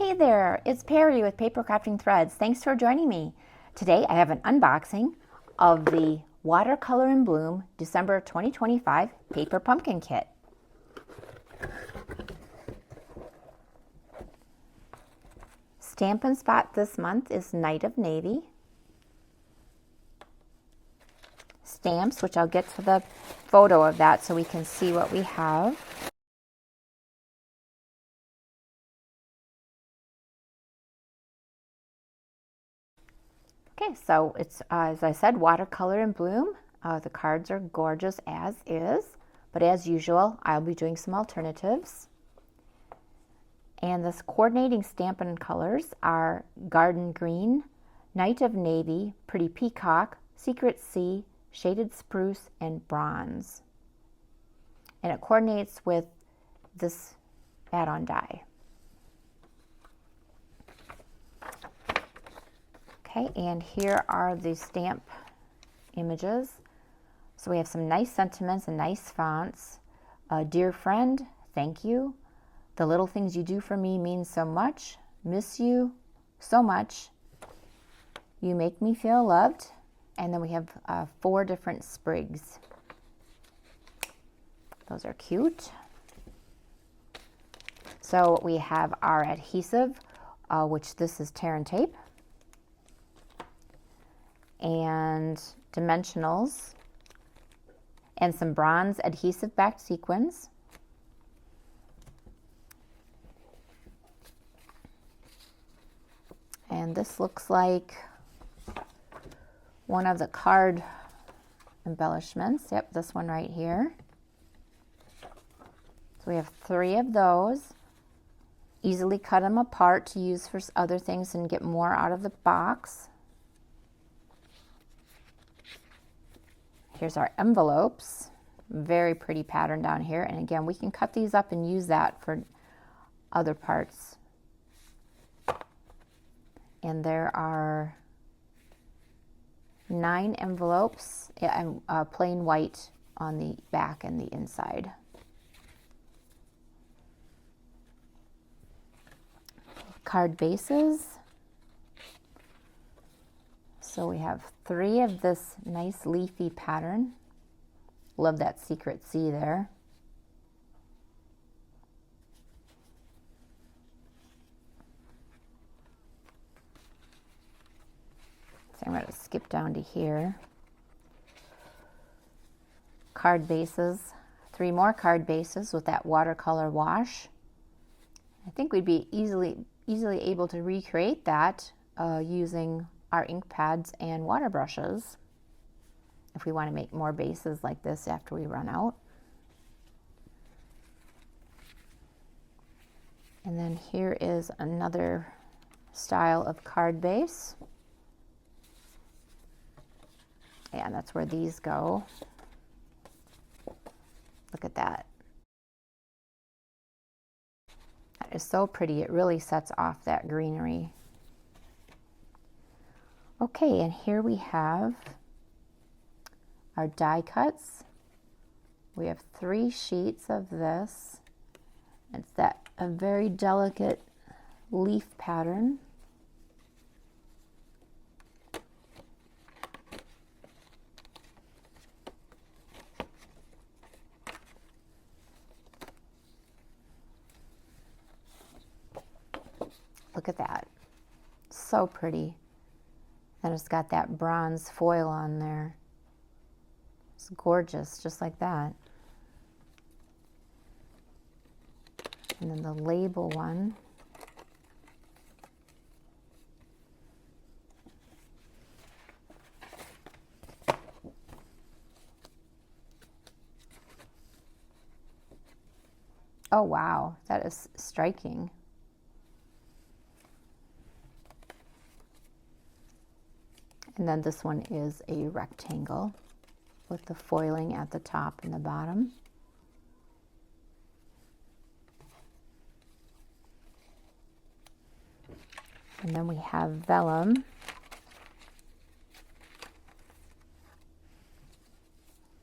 Hey there, it's Perry with PapercraftingThreads. Thanks for joining me. Today I have an unboxing of the Watercolor in Bloom December 2025 Paper Pumpkin Kit. Stampin' Spot this month is Night of Navy. Stamps, which I'll get to the photo of that so we can see what we have. Okay, so it's, as I said, Watercolor in Bloom. The cards are gorgeous as is, but as usual, I'll be doing some alternatives. And the coordinating Stampin' colors are Garden Green, Night of Navy, Pretty Peacock, Secret Sea, Shaded Spruce, and Bronze. And it coordinates with this add-on die. Okay, and here are the stamp images. So we have some nice sentiments and nice fonts. Dear friend, thank you. The little things you do for me mean so much. Miss you so much. You make me feel loved. And then we have 4 different sprigs. Those are cute. So we have our adhesive, which this is tear and tape. And dimensionals and some bronze adhesive backed sequins. And this looks like one of the card embellishments. Yep, this one right here. So we have 3 of those. Easily cut them apart to use for other things and get more out of the box. Here's our envelopes. Very pretty pattern down here. And again, we can cut these up and use that for other parts. And there are 9 envelopes and plain white on the back and the inside. Card bases. So we have 3 of this nice leafy pattern. Love that Secret Sea there. So I'm going to skip down to here. Card bases. 3 more card bases with that watercolor wash. I think we'd be easily able to recreate that using our ink pads and water brushes if we want to make more bases like this after we run out. And then here is another style of card base. And that's where these go. Look at that. That is so pretty. It really sets off that greenery. Okay, and here we have our die cuts. We have 3 sheets of this. It's a very delicate leaf pattern. Look at that. So pretty. And it's got that bronze foil on there. It's gorgeous, just like that. And then the label one. Oh wow, that is striking. And then this one is a rectangle with the foiling at the top and the bottom. And then we have vellum.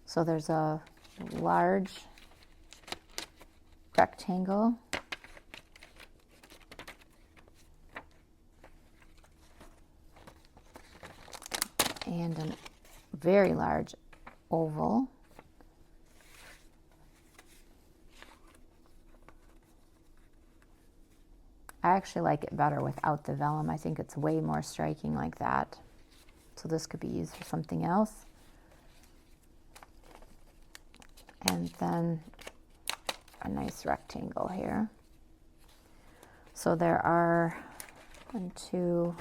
So there's a large rectangle and a very large oval. I actually like it better without the vellum. I think it's way more striking like that. So this could be used for something else. And then a nice rectangle here. So there are 1, 2,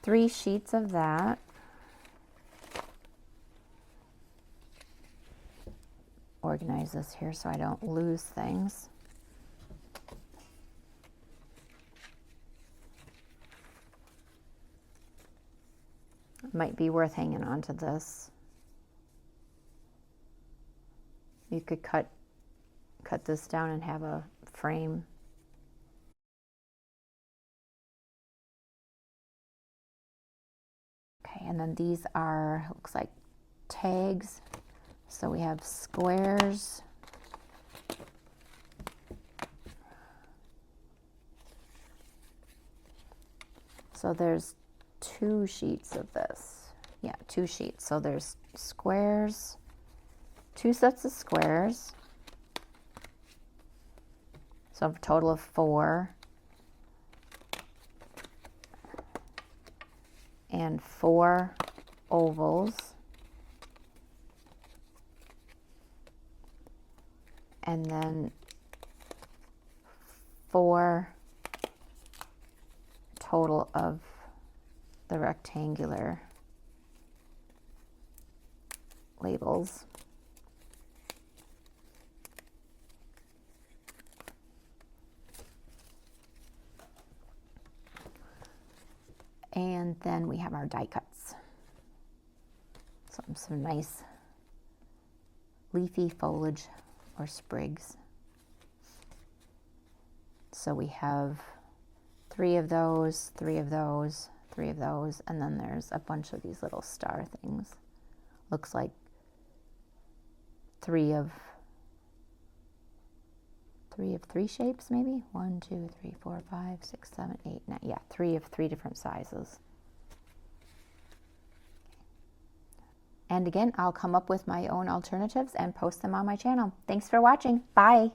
3 sheets of that. Organize this here so I don't lose things. It might be worth hanging on to this. You could cut this down and have a frame. Okay, and then these are, looks like tags. So we have squares. So there's 2 sheets of this. Yeah, 2 sheets. So there's squares, 2 sets of squares. So a total of 4. And 4 ovals. And then 4 total of the rectangular labels. And then we have our die cuts. Some nice leafy foliage or sprigs. So we have 3 of those, 3 of those, 3 of those, and then there's a bunch of these little star things. Looks like 3 of 3 shapes, maybe? 1, 2, 3, 4, 5, 6, 7, 8, 9. Yeah, 3 of 3 different sizes. And again, I'll come up with my own alternatives and post them on my channel. Thanks for watching. Bye.